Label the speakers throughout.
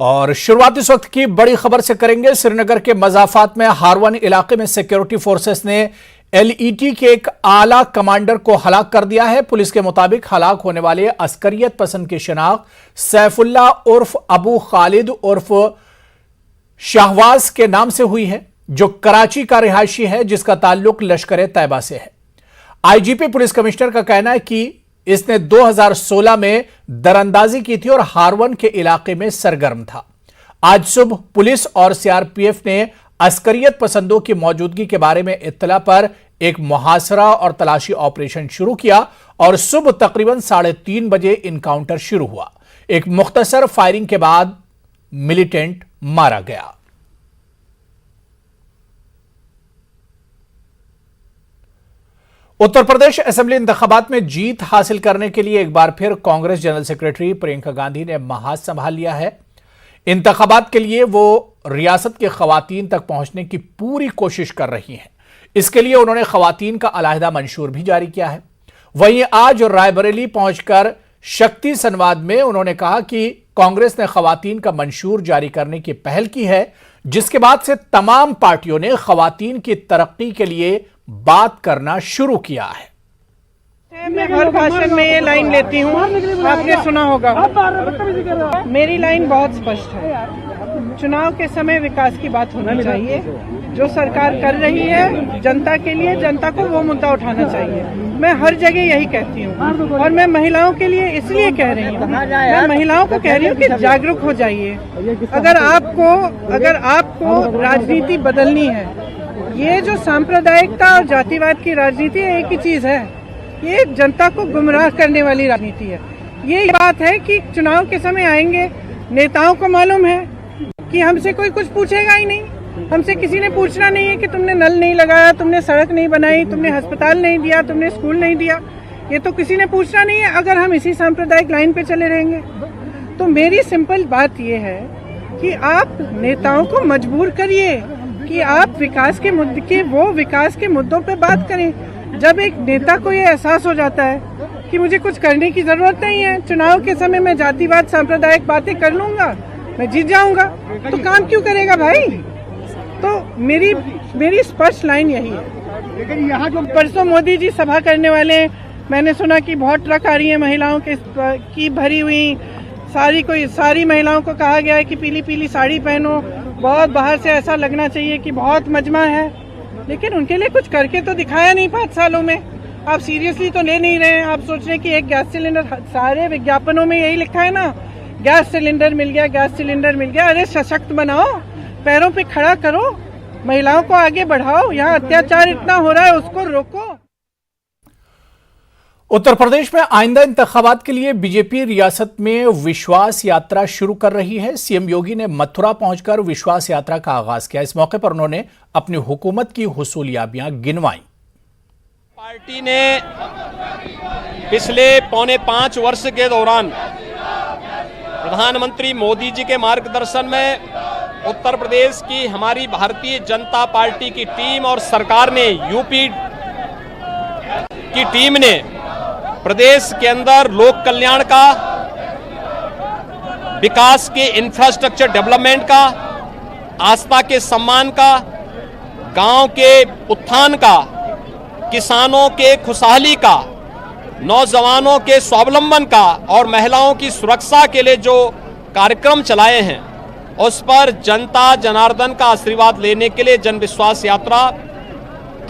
Speaker 1: और शुरुआत इस वक्त की बड़ी खबर से करेंगे। श्रीनगर के मजाफात में हारवन इलाके में सिक्योरिटी फोर्सेस ने एलईटी के एक आला कमांडर को हलाक कर दिया है। पुलिस के मुताबिक हलाक होने वाले अस्करियत पसंद की शिनाख्त सैफुल्ला उर्फ अबू खालिद उर्फ शाहवाज के नाम से हुई है, जो कराची का रिहायशी है, जिसका ताल्लुक लश्कर तैयबा से है। आईजीपी पुलिस कमिश्नर का कहना है कि इसने 2016 में दरअंदाजी की थी और हारवन के इलाके में सरगर्म था। आज सुबह पुलिस और सीआरपीएफ ने अस्करियत पसंदों की मौजूदगी के बारे में इत्तला पर एक मुहासरा और तलाशी ऑपरेशन शुरू किया और सुबह तकरीबन 3:30 बजे इनकाउंटर शुरू हुआ। एक मुख्तसर फायरिंग के बाद मिलिटेंट मारा गया। उत्तर प्रदेश असेंबली इंतखाबात में जीत हासिल करने के लिए एक बार फिर कांग्रेस जनरल सेक्रेटरी प्रियंका गांधी ने महाज संभाल लिया है। इंतखाबात के लिए वो रियासत के खवातीन तक पहुंचने की पूरी कोशिश कर रही हैं। इसके लिए उन्होंने खवातीन का अलहदा मंशूर भी जारी किया है। वहीं आज रायबरेली पहुंचकर शक्ति संवाद में उन्होंने कहा कि कांग्रेस ने खवातीन का मंशूर जारी करने की पहल की है, जिसके बाद से तमाम पार्टियों ने खवातीन की तरक्की के लिए बात करना शुरू किया है।
Speaker 2: मैं हर भाषण में ये लाइन लेती हूँ, आपने सुना होगा। मेरी लाइन बहुत स्पष्ट है। चुनाव के समय विकास की बात होनी चाहिए। जो सरकार कर रही है जनता के लिए, जनता को वो मुद्दा उठाना चाहिए। मैं हर जगह यही कहती हूँ और मैं महिलाओं के लिए इसलिए कह रही हूँ, मैं महिलाओं को कह रही हूँ कि जागरूक हो जाइए। अगर आपको राजनीति बदलनी है, ये जो सांप्रदायिकता और जातिवाद की राजनीति है, एक ही चीज है, ये जनता को गुमराह करने वाली राजनीति है। ये बात है कि चुनाव के समय आएंगे, नेताओं को मालूम है कि हमसे कोई कुछ पूछेगा ही नहीं। हमसे किसी ने पूछना नहीं है कि तुमने नल नहीं लगाया, तुमने सड़क नहीं बनाई, तुमने अस्पताल नहीं दिया, तुमने स्कूल नहीं दिया, ये तो किसी ने पूछना नहीं है अगर हम इसी सांप्रदायिक लाइन पे चले रहेंगे। तो मेरी सिंपल बात ये है कि आप नेताओं को मजबूर करिए कि आप विकास के मुद्दों पे बात करें। जब एक नेता को ये एहसास हो जाता है कि मुझे कुछ करने की जरूरत नहीं है, चुनाव के समय मैं जातिवाद सांप्रदायिक बातें कर लूंगा, मैं जीत जाऊंगा, तो काम क्यों करेगा भाई। तो मेरी स्पष्ट लाइन यही है। लेकिन यहाँ जो परसों मोदी जी सभा करने वाले, मैंने सुना कि बहुत ट्रक आ रही है महिलाओं की भरी हुई, सारी महिलाओं को कहा गया है कि पीली पीली साड़ी पहनो, बहुत बाहर से ऐसा लगना चाहिए कि बहुत मजमा है, लेकिन उनके लिए कुछ करके तो दिखाया नहीं 5 सालों में। आप सीरियसली तो ले नहीं रहे हैं। आप सोच रहे हैं कि एक गैस सिलेंडर, सारे विज्ञापनों में यही लिखा है ना, गैस सिलेंडर मिल गया, गैस सिलेंडर मिल गया। अरे सशक्त बनाओ, पैरों पे खड़ा करो, महिलाओं को आगे बढ़ाओ। यहाँ अत्याचार इतना हो रहा है, उसको रोको।
Speaker 1: उत्तर प्रदेश में आइंदा इंतखाबात के लिए बीजेपी रियासत में विश्वास यात्रा शुरू कर रही है। सीएम योगी ने मथुरा पहुंचकर विश्वास यात्रा का आगाज किया। इस मौके पर उन्होंने अपनी हुकूमत की हुसूलियाबियां गिनवाई।
Speaker 3: पार्टी ने पिछले 4.25 वर्ष के दौरान प्रधानमंत्री मोदी जी के मार्गदर्शन में उत्तर प्रदेश की हमारी भारतीय जनता पार्टी की टीम और सरकार ने, यूपी की टीम ने प्रदेश के अंदर लोक कल्याण का, विकास के इंफ्रास्ट्रक्चर डेवलपमेंट का, आस्था के सम्मान का, गांव के उत्थान का, किसानों के खुशहाली का, नौजवानों के स्वावलंबन का और महिलाओं की सुरक्षा के लिए जो कार्यक्रम चलाए हैं, उस पर जनता जनार्दन का आशीर्वाद लेने के लिए जन विश्वास यात्रा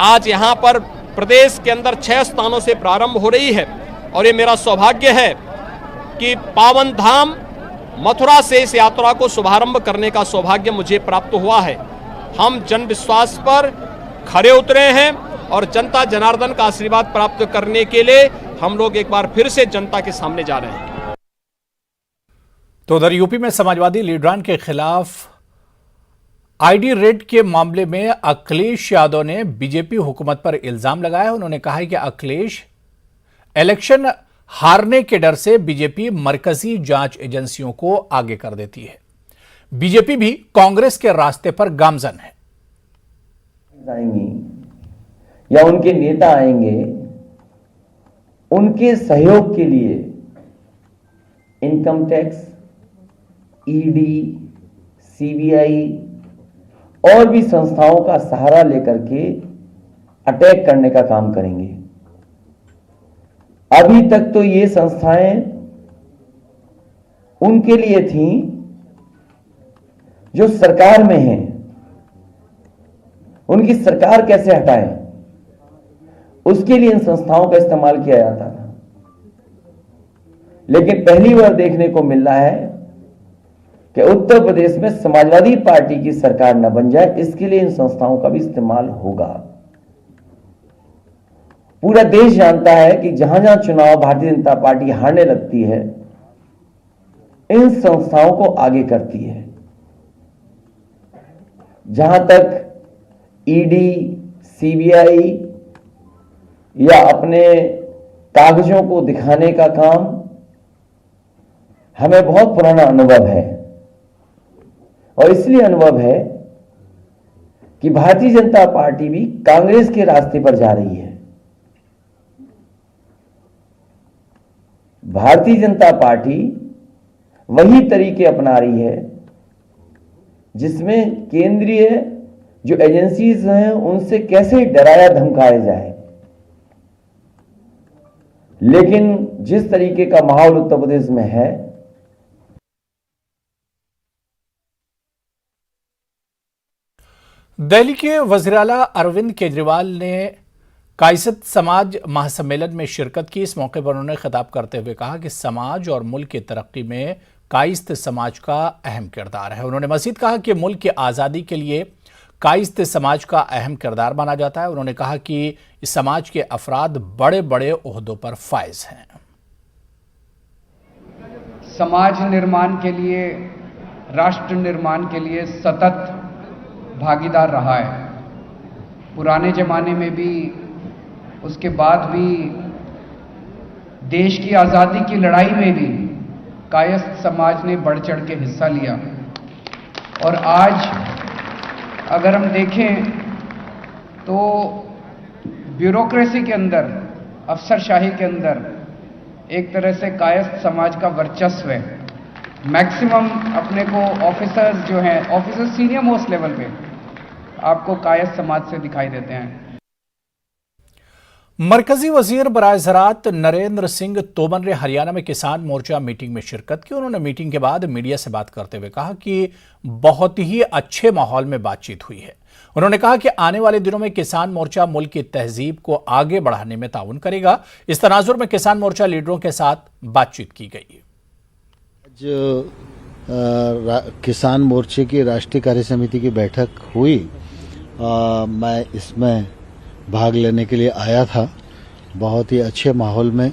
Speaker 3: आज यहां पर प्रदेश के अंदर 6 स्थानों से प्रारंभ हो रही है। और ये मेरा सौभाग्य है कि पावन धाम मथुरा से इस यात्रा को शुभारंभ करने का सौभाग्य मुझे प्राप्त हुआ है। हम जन विश्वास पर खरे उतरे हैं और जनता जनार्दन का आशीर्वाद प्राप्त करने के लिए हम लोग एक बार फिर से जनता के सामने जा रहे हैं।
Speaker 1: तो उधर यूपी में समाजवादी लीडरान के खिलाफ आईडी रेड के मामले में अखिलेश यादव ने बीजेपी हुकूमत पर इल्जाम लगाया। उन्होंने कहा है कि अखिलेश इलेक्शन हारने के डर से बीजेपी मरकजी जांच एजेंसियों को आगे कर देती है। बीजेपी भी कांग्रेस के रास्ते पर गामजन है।
Speaker 4: या उनके नेता आएंगे, उनके सहयोग के लिए इनकम टैक्स, ईडी, सीबीआई और भी संस्थाओं का सहारा लेकर के अटैक करने का काम करेंगे। अभी तक तो ये संस्थाएं उनके लिए थीं जो सरकार में हैं, उनकी सरकार कैसे हटाएं, उसके लिए इन संस्थाओं का इस्तेमाल किया जाता था। लेकिन पहली बार देखने को मिल रहा है कि उत्तर प्रदेश में समाजवादी पार्टी की सरकार न बन जाए, इसके लिए इन संस्थाओं का भी इस्तेमाल होगा। पूरा देश जानता है कि जहां जहां चुनाव भारतीय जनता पार्टी हारने लगती है, इन संस्थाओं को आगे करती है। जहां तक ईडी, सीबीआई या अपने कागजों को दिखाने का काम, हमें बहुत पुराना अनुभव है और इसलिए अनुभव है कि भारतीय जनता पार्टी भी कांग्रेस के रास्ते पर जा रही है। भारतीय जनता पार्टी वही तरीके अपना रही है जिसमें केंद्रीय जो एजेंसीज हैं उनसे कैसे डराया धमकाया जाए। लेकिन जिस तरीके का माहौल उत्तर प्रदेश में है,
Speaker 1: दिल्ली के वज़ीर-ए-आला अरविंद केजरीवाल ने कायस्थ समाज महासम्मेलन में शिरकत की। इस मौके पर उन्होंने खिताब करते हुए कहा कि समाज और मुल्क की तरक्की में कायस्थ समाज का अहम किरदार है। उन्होंने मज़ीद कहा कि मुल्क की आज़ादी के लिए कायस्थ समाज का अहम किरदार माना जाता है। उन्होंने कहा कि इस समाज के अफराद बड़े बड़े ओहदों पर फाइज हैं।
Speaker 5: समाज निर्माण के लिए, राष्ट्र निर्माण के लिए सतत भागीदार रहा है। पुराने जमाने में भी, उसके बाद भी, देश की आज़ादी की लड़ाई में भी कायस्थ समाज ने बढ़ चढ़ के हिस्सा लिया। और आज अगर हम देखें तो ब्यूरोक्रेसी के अंदर, अफसरशाही के अंदर एक तरह से कायस्थ समाज का वर्चस्व है। मैक्सिमम अपने को ऑफिसर्स जो हैं, ऑफिसर्स सीनियर मोस्ट लेवल पे आपको कायस्थ समाज से दिखाई देते हैं।
Speaker 1: मरकजी वजीर बराए ज़राअत नरेंद्र सिंह तोमर ने हरियाणा में किसान मोर्चा मीटिंग में शिरकत की। उन्होंने मीटिंग के बाद मीडिया से बात करते हुए कहा कि बहुत ही अच्छे माहौल में बातचीत हुई है। उन्होंने कहा कि आने वाले दिनों में किसान मोर्चा मुल्क की तहजीब को आगे बढ़ाने में ताउन करेगा। इस तनाजुर में किसान मोर्चा लीडरों के साथ बातचीत की गई।
Speaker 6: किसान मोर्चे की राष्ट्रीय कार्य समिति की बैठक हुई, मैं इसमें भाग लेने के लिए आया था। बहुत ही अच्छे माहौल में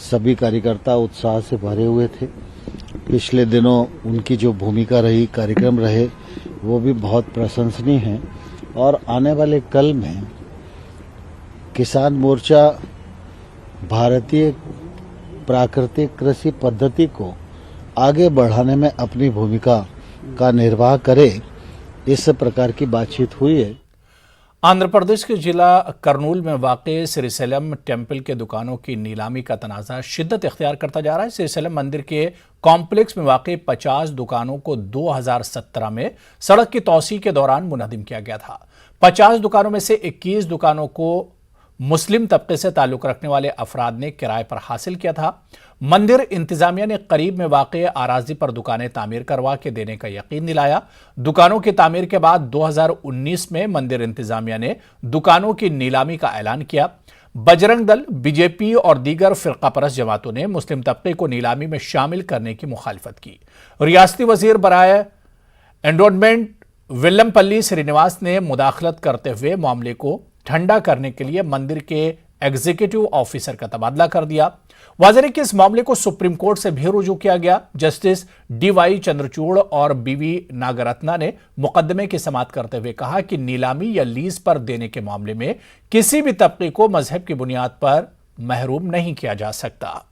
Speaker 6: सभी कार्यकर्ता उत्साह से भरे हुए थे। पिछले दिनों उनकी जो भूमिका रही, कार्यक्रम रहे, वो भी बहुत प्रशंसनीय हैं। और आने वाले कल में किसान मोर्चा भारतीय प्राकृतिक कृषि पद्धति को आगे बढ़ाने में अपनी भूमिका का निर्वाह करे, इस प्रकार की बातचीत हुई है।
Speaker 1: आंध्र प्रदेश के जिला कर्नूल में वाक़े श्रीशैलम टेम्पल के दुकानों की नीलामी का तनाज़ा शिद्दत इख्तियार करता जा रहा है। श्रीशैलम मंदिर के कॉम्प्लेक्स में वाक़े 50 दुकानों को 2017 में सड़क की तौसी के दौरान मुनहदिम किया गया था। 50 दुकानों में से 21 दुकानों को मुस्लिम तबके से ताल्लुक रखने वाले अफराद ने किराए पर हासिल किया था। मंदिर इंतजामिया ने करीब में वाक़े आराजी पर दुकानें तामीर करवा के देने का यकीन दिलाया। दुकानों की तामीर के बाद 2019 में मंदिर इंतजामिया ने दुकानों की नीलामी का ऐलान किया। बजरंग दल, बीजेपी और दीगर फिरकापरस्त जमातों ने मुस्लिम तबके को नीलामी में शामिल करने की मुखालिफत की। रियासती वजीर बराए एंडोनमेंट वेल्लमपल्ली श्रीनिवास ने मुदाखलत करते हुए मामले को ठंडा करने के लिए मंदिर के एग्जीक्यूटिव ऑफिसर का तबादला कर दिया। वाज़ेह है कि इस मामले को सुप्रीम कोर्ट से भी रुजू किया गया। जस्टिस DY चंद्रचूड़ और BV नागरत्ना ने मुकदमे की समाअत करते हुए कहा कि नीलामी या लीज पर देने के मामले में किसी भी तबके को मजहब की बुनियाद पर महरूम नहीं किया जा सकता।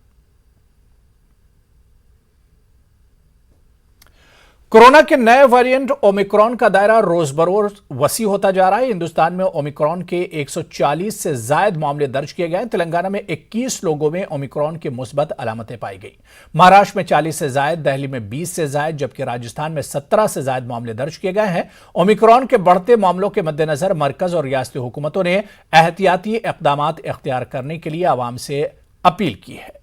Speaker 1: कोरोना के नए वेरिएंट ओमिक्रॉन का दायरा रोज बरोज वसी होता जा रहा है। हिंदुस्तान में ओमिक्रॉन के 140 से ज्यादा मामले दर्ज किए गए। तेलंगाना में 21 लोगों में ओमिक्रॉन की मुस्बत अलामतें पाई गई। महाराष्ट्र में 40 से ज्यादा, दिल्ली में 20 से ज्यादा, जबकि राजस्थान में 17 से ज्यादा मामले दर्ज किए गए हैं। ओमिक्रॉन के बढ़ते मामलों के मद्देनजर मरकज और रियासती हुकूमतों ने एहतियाती इकदाम इख्तियार करने के लिए आवाम से अपील की है।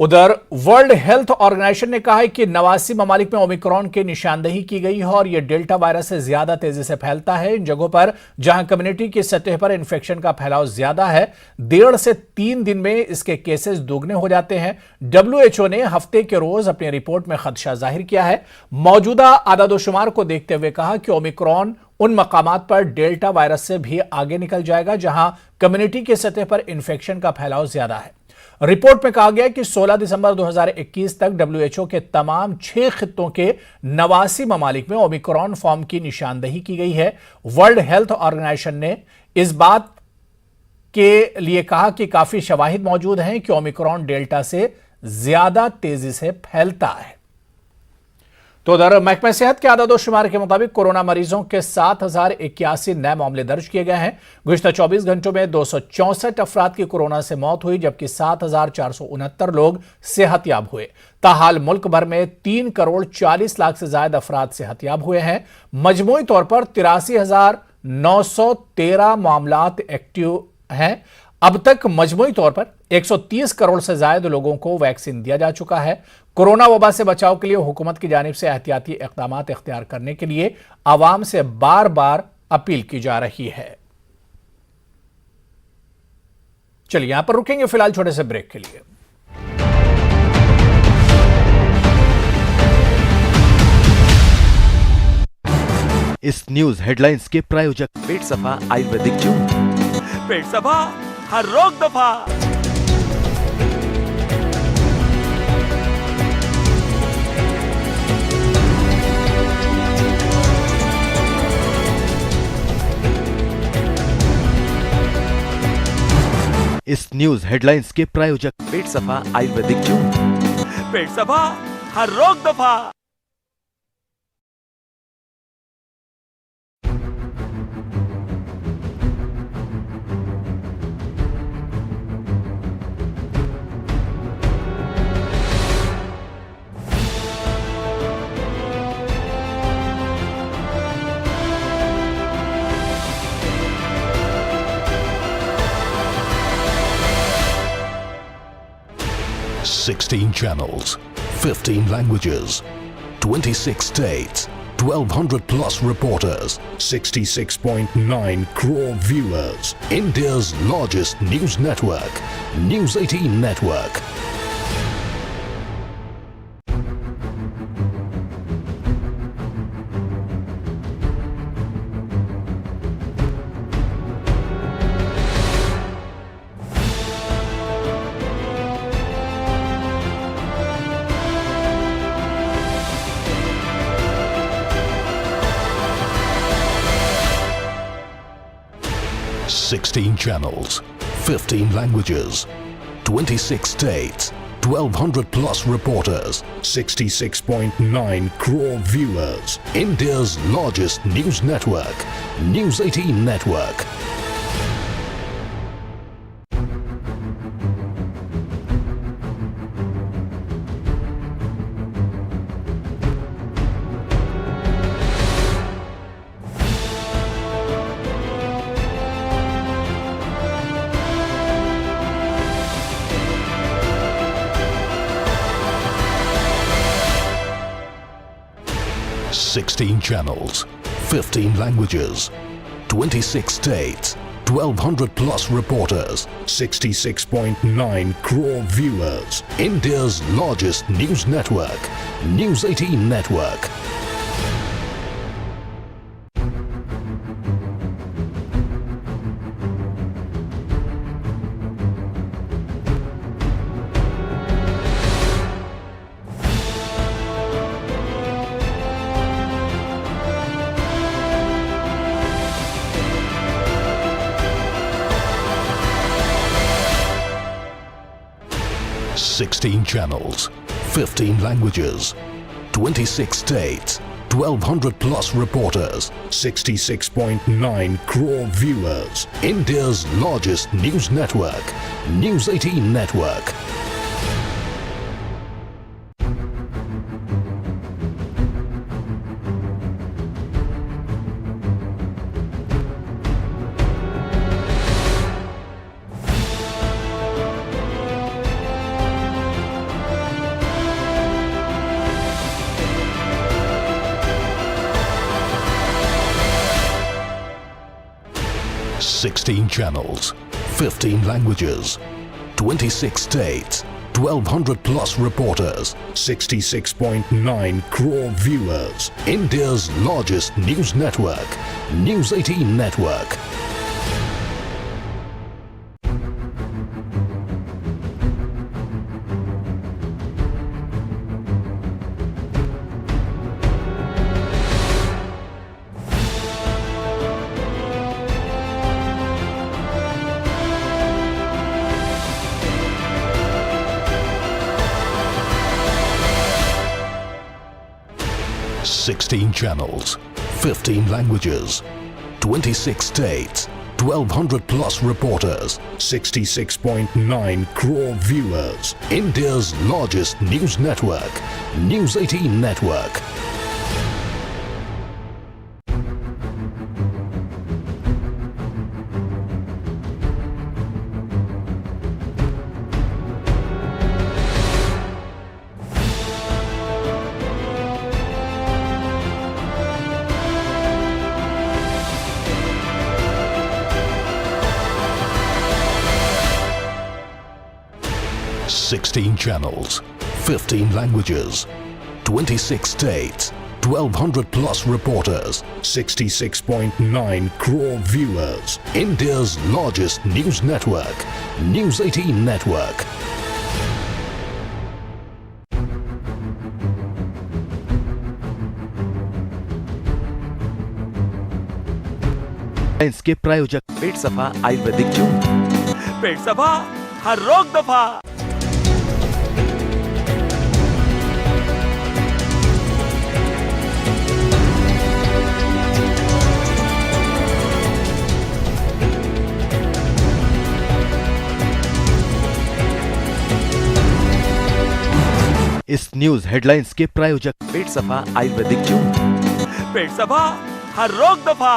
Speaker 1: उधर वर्ल्ड हेल्थ ऑर्गेनाइजेशन ने कहा है कि 89 ममालिक में ओमिक्रॉन की निशानदेही की गई है और यह डेल्टा वायरस से ज्यादा तेजी से फैलता है। इन जगहों पर जहां कम्युनिटी की सतह पर इन्फेक्शन का फैलाव ज्यादा है, 1.5 से 3 दिन में इसके केसेस दोगुने हो जाते हैं। WHO ने हफ्ते के रोज अपनी रिपोर्ट में खदशा जाहिर किया है। मौजूदा आदादोशुमार को देखते हुए कहा कि ओमिक्रॉन उन मकामात पर डेल्टा वायरस से भी आगे निकल जाएगा जहां कम्युनिटी की सतह पर इन्फेक्शन का फैलाव ज्यादा है। रिपोर्ट में कहा गया कि 16 दिसंबर 2021 तक WHO के तमाम 6 खित्तों के 89 ममालिक में ओमिक्रॉन फॉर्म की निशानदेही की गई है। वर्ल्ड हेल्थ ऑर्गेनाइजेशन ने इस बात के लिए कहा कि काफी शवाहिद मौजूद हैं कि ओमिक्रॉन डेल्टा से ज्यादा तेजी से फैलता है। तो उधर महकमा सेहत के आदादोशुमार के मुताबिक कोरोना मरीजों के 7,081 नए मामले दर्ज किए गए हैं। गुज़िश्ता 24 घंटों में 264 अफराद की कोरोना से मौत हुई, जबकि 7,469 लोग सेहतयाब हुए। ताहाल मुल्क भर में 3 करोड़ 40 लाख से ज्यादा अफराद सेहतयाब हुए हैं। मजमूई तौर पर 83,913 मामलात एक्टिव हैं। अब तक मजमूई तौर पर 130 करोड़ से ज्यादा लोगों को वैक्सीन दिया जा चुका है। कोरोना वबा से बचाव के लिए हुकूमत की जानिब से एहतियाती इक़दाम इख्तियार करने के लिए आवाम से बार बार अपील की जा रही है। चलिए यहां पर रुकेंगे फिलहाल छोटे से ब्रेक के लिए।
Speaker 7: इस न्यूज हेडलाइंस के प्रायोजक
Speaker 8: पेट सफा आयुर्वेदिक जून, पेट सफा हर रोग दफा।
Speaker 7: इस न्यूज हेडलाइंस के प्रायोजक
Speaker 8: पेट सफा आयुर्वेदिक जून, पेट सफा हर रोग दफा।
Speaker 9: Sixteen channels, 15 languages, 26 states, 1,200 plus reporters, 66.9 crore viewers. India's largest news network, News 18 Network. Sixteen channels, 15 languages, 26 states, 1,200 plus reporters, 66.9 crore viewers. India's largest news network, News 18 Network. Sixteen channels, 15 languages, 26 states, 1,200 plus reporters, 66.9 crore viewers. India's largest news network, News 18 Network. Sixteen channels, 15 languages, 26 states, 1200 plus reporters, 66.9 crore viewers. India's largest news network, News 18 Network. Sixteen channels, 15 languages, 26 states, 1200 plus reporters, 66.9 crore viewers. India's largest news network, News 18 Network. Sixteen channels, 15 languages, 26 states, 1200 plus reporters, 66.9 crore viewers. India's largest news network, News 18 Network. Sixteen channels, 15 languages, 26 states, 1200 plus reporters, 66.9 crore viewers. India's largest news network, News 18 Network.
Speaker 7: इसके प्रायोजक
Speaker 8: पेट सफा आयुर्वेदिक जून, पेट सफा हर रोग दफा।
Speaker 7: इस news headlines के प्रायोजक
Speaker 8: पेट सफा आयुर्वेदिक जून, पेट सफा हर रोग दफा।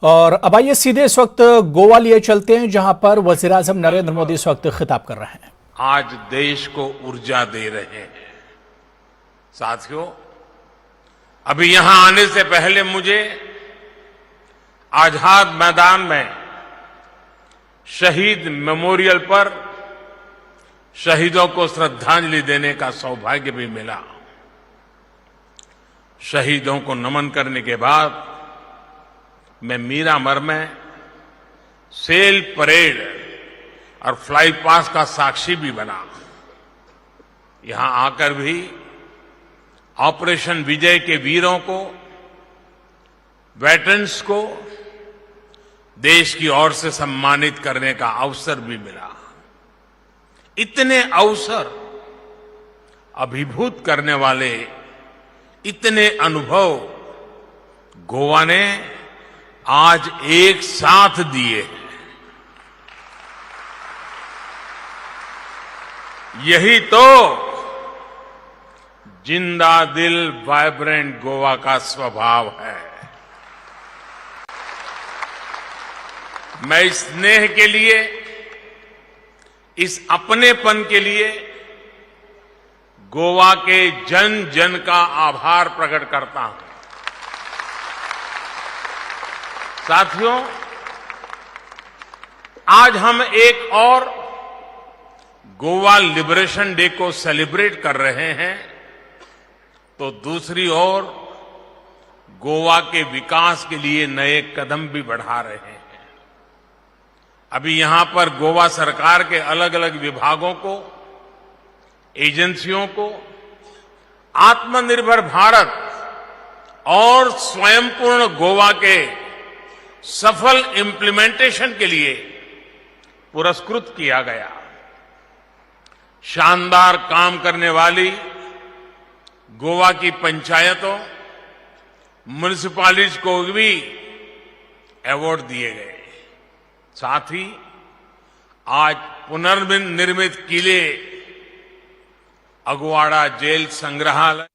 Speaker 1: और अब आइए सीधे इस वक्त गोवा लिए चलते हैं, जहां पर वजीर आजम नरेंद्र मोदी इस वक्त खिताब कर रहे हैं।
Speaker 10: आज देश को ऊर्जा दे रहे हैं। साथियों, अभी यहां आने से पहले मुझे आजाद मैदान में शहीद मेमोरियल पर शहीदों को श्रद्धांजलि देने का सौभाग्य भी मिला। शहीदों को नमन करने के बाद मैं मीरामर में सेल परेड और फ्लाई पास का साक्षी भी बना। यहां आकर भी ऑपरेशन विजय के वीरों को, वेटरन्स को देश की ओर से सम्मानित करने का अवसर भी मिला। इतने अवसर, अभिभूत करने वाले इतने अनुभव गोवा ने आज एक साथ दिए हैं। यही तो जिंदा दिल वाइब्रेंट गोवा का स्वभाव है। मैं इस स्नेह के लिए, इस अपनेपन के लिए गोवा के जन जन का आभार प्रकट करता हूं। साथियों, आज हम एक और गोवा लिबरेशन डे को सेलिब्रेट कर रहे हैं, तो दूसरी ओर गोवा के विकास के लिए नए कदम भी बढ़ा रहे हैं। अभी यहां पर गोवा सरकार के अलग अलग विभागों को, एजेंसियों को आत्मनिर्भर भारत और स्वयंपूर्ण गोवा के सफल इम्प्लीमेंटेशन के लिए पुरस्कृत किया गया। शानदार काम करने वाली गोवा की पंचायतों, म्युनिसिपैलिटीज को भी अवार्ड दिए गए। साथ ही आज पुनर्निर्मित किले, अगवाड़ा जेल संग्रहालय।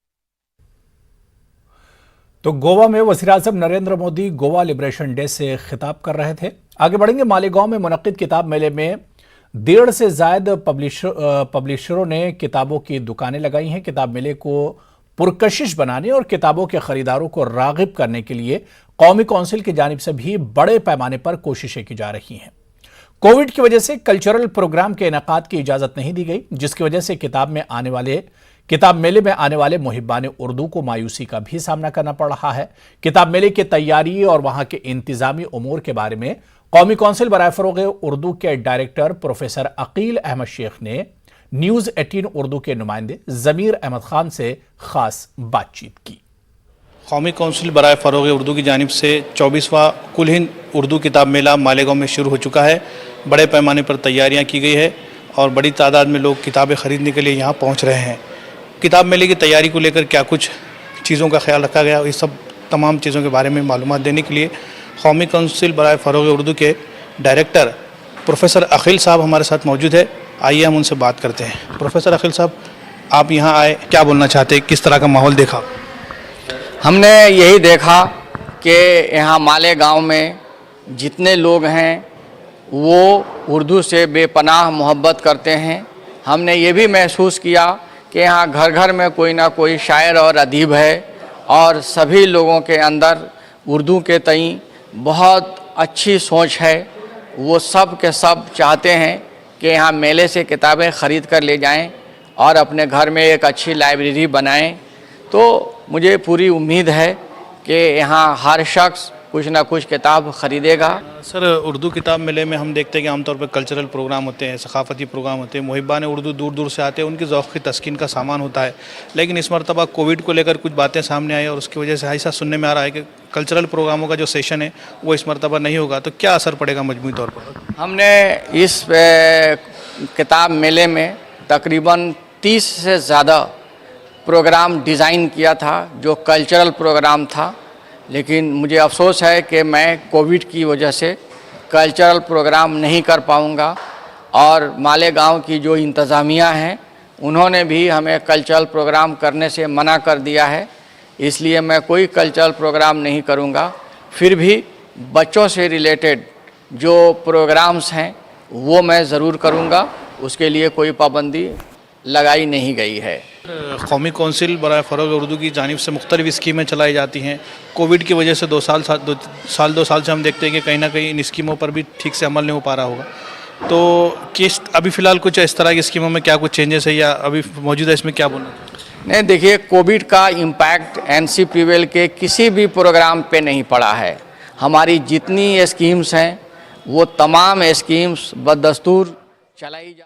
Speaker 1: तो गोवा में वज़ीर-ए-आज़म नरेंद्र मोदी गोवा लिबरेशन डे से खिताब कर रहे थे। आगे बढ़ेंगे। मालेगांव में मुनक्किद किताब मेले में 1.5 से ज्यादा पब्लिशरों ने किताबों की दुकानें लगाई हैं। किताब मेले को पुरकशिश बनाने और किताबों के खरीदारों को राग़िब करने के लिए कौमी कौंसिल की जानिब से भी बड़े पैमाने पर कोशिशें की जा रही हैं। कोविड की वजह से कल्चरल प्रोग्राम के इनेकाद की इजाजत नहीं दी गई, जिसकी वजह से किताब मेले में आने वाले मुहिब्बान उर्दू को मायूसी का भी सामना करना पड़ रहा है। किताब मेले की तैयारी और वहां के इंतजामी उमूर के बारे में कौमी कौंसिल बराए फ़रोग़ उर्दू के डायरेक्टर प्रोफेसर अकील अहमद शेख ने न्यूज़ 18 उर्दू के नुमाइंदे ज़मीर अहमद खान से खास बातचीत की।
Speaker 11: कौमी कौंसिल बराए फ़रोग़ उर्दू की जानिब से 24वां कुल हिंद उर्दू किताब मेला मालेगांव में शुरू हो चुका है। बड़े पैमाने पर तैयारियां की गई है और बड़ी तादाद में लोग किताबें ख़रीदने के लिए यहाँ पहुँच रहे हैं। किताब मेले की तैयारी को लेकर क्या कुछ चीज़ों का ख्याल रखा गया, इस सब तमाम चीज़ों के बारे में मालूमात देने के लिए कौमी कौंसिल बराए फ़रोग़ उर्दू के डायरेक्टर प्रोफेसर अकील साहब हमारे साथ मौजूद है। आइए हम उनसे बात करते हैं। प्रोफेसर अकील साहब, आप यहाँ आए, क्या बोलना चाहते हैं, किस तरह का माहौल देखा?
Speaker 12: हमने यही देखा कि यहाँ मालेगांव में जितने लोग हैं वो उर्दू से बेपनाह मोहब्बत करते हैं। हमने ये भी महसूस किया कि यहाँ घर घर में कोई ना कोई शायर और अदीब है और सभी लोगों के अंदर उर्दू के तई बहुत अच्छी सोच है। वो सब के सब चाहते हैं कि यहाँ मेले से किताबें ख़रीद कर ले जाएं और अपने घर में एक अच्छी लाइब्रेरी बनाएं। तो मुझे पूरी उम्मीद है कि यहाँ हर शख्स कुछ ना कुछ किताब ख़रीदेगा।
Speaker 11: सर, उर्दू किताब मेले में हम देखते हैं कि आमतौर पर कल्चरल प्रोग्राम होते हैं, सकाफ़ती प्रोग्राम होते हैं, मुहिब्बान उर्दू दूर दूर से आते हैं, उनकी ज़ौक़ की तस्कीन का सामान होता है। लेकिन इस मरतबा कोविड को लेकर कुछ बातें सामने आई और उसकी वजह से ऐसा सुनने में आ रहा है कि कल्चरल प्रोग्रामों का जो सेशन है वो इस मरतबा नहीं होगा। तो क्या असर पड़ेगा मजमूई तौर पर?
Speaker 12: हमने इस किताब मेले में तकरीबन 30 से ज़्यादा प्रोग्राम डिज़ाइन किया था जो कल्चरल प्रोग्राम था, लेकिन मुझे अफसोस है कि मैं कोविड की वजह से कल्चरल प्रोग्राम नहीं कर पाऊँगा। और मालेगांव की जो इंतज़ामिया हैं उन्होंने भी हमें कल्चरल प्रोग्राम करने से मना कर दिया है, इसलिए मैं कोई कल्चरल प्रोग्राम नहीं करूँगा। फिर भी बच्चों से रिलेटेड जो प्रोग्राम्स हैं वो मैं ज़रूर करूँगा, उसके लिए कोई पाबंदी लगाई नहीं गई है।
Speaker 11: कौमी कौंसिल बराए फ़रोग़ उर्दू की जानिब से मुख्तलिफ़ स्कीमें चलाई जाती हैं। कोविड की वजह से 2 साल से हम देखते हैं कि कहीं ना कहीं इन स्कीमों पर भी ठीक से अमल नहीं हो पा रहा होगा। तो किस अभी फ़िलहाल कुछ इस तरह की स्कीमों में क्या कुछ चेंजेस है या अभी मौजूदा इसमें क्या बोलना?
Speaker 12: नहीं, देखिए, कोविड का इम्पैक्ट NCPWL के किसी भी प्रोग्राम पे नहीं पड़ा है। हमारी जितनी स्कीम्स हैं वो तमाम स्कीम्स बदस्तूर चलाई जा